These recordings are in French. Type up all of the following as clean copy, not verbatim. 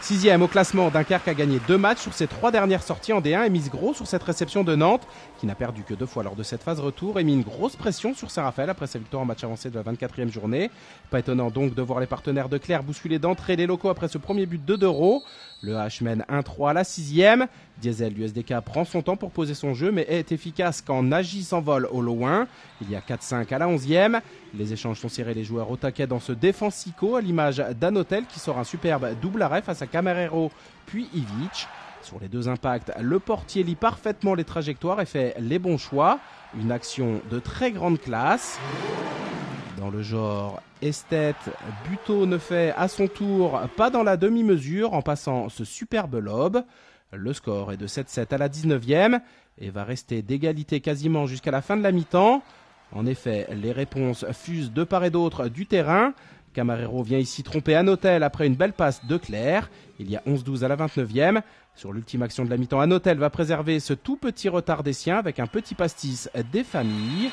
6e au classement, Dunkerque a gagné 2 matchs sur ses 3 dernières sorties en D1 et mise gros sur cette réception de Nantes, qui n'a perdu que 2 fois lors de cette phase retour et mis une grosse pression sur Saint-Raphaël après sa victoire en match avancé de la 24e journée. Pas étonnant donc de voir les partenaires de Clerc bousculer d'entrée les locaux après ce premier but de Deuro. Le H mène 1-3 à la 6e. Diesel, l'USDK prend son temps pour poser son jeu mais est efficace quand Nagy s'envole au loin. Il y a 4-5 à la 11e. Les échanges sont serrés, les joueurs au taquet dans ce défensico à l'image d'Anotel qui sort un superbe double arrêt face à Camarero puis Ivic. Sur les 2 impacts, le portier lit parfaitement les trajectoires et fait les bons choix. Une action de très grande classe. Dans le genre esthète, Buteau ne fait à son tour pas dans la demi-mesure en passant ce superbe lob. Le score est de 7-7 à la 19e et va rester d'égalité quasiment jusqu'à la fin de la mi-temps. En effet, les réponses fusent de part et d'autre du terrain. Camarero vient ici tromper Anotel après une belle passe de Clerc. Il y a 11-12 à la 29e. Sur l'ultime action de la mi-temps, Anotel va préserver ce tout petit retard des siens avec un petit pastis des familles.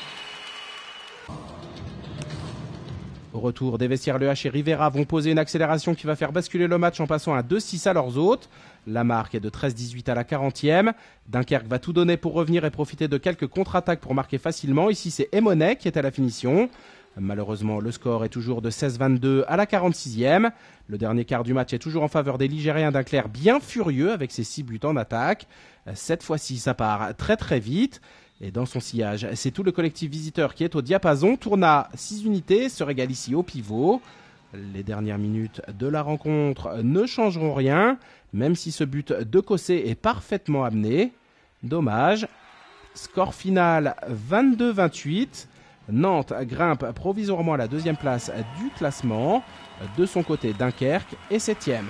Au retour des vestiaires, Le H et Rivera vont poser une accélération qui va faire basculer le match en passant à 2-6 à leurs hôtes. La marque est de 13-18 à la 40e. Dunkerque va tout donner pour revenir et profiter de quelques contre-attaques pour marquer facilement. Ici, c'est Emonet qui est à la finition. Malheureusement, le score est toujours de 16-22 à la 46e. Le dernier quart du match est toujours en faveur des Ligériens d'un Clerc bien furieux avec ses 6 buts en attaque. Cette fois-ci, ça part très très vite. Et dans son sillage, c'est tout le collectif visiteur qui est au diapason. Tourne à 6 unités, se régale ici au pivot. Les dernières minutes de la rencontre ne changeront rien, même si ce but de Cossé est parfaitement amené. Dommage. Score final 22-28. Nantes grimpe provisoirement à la 2e place du classement. De son côté, Dunkerque est 7e.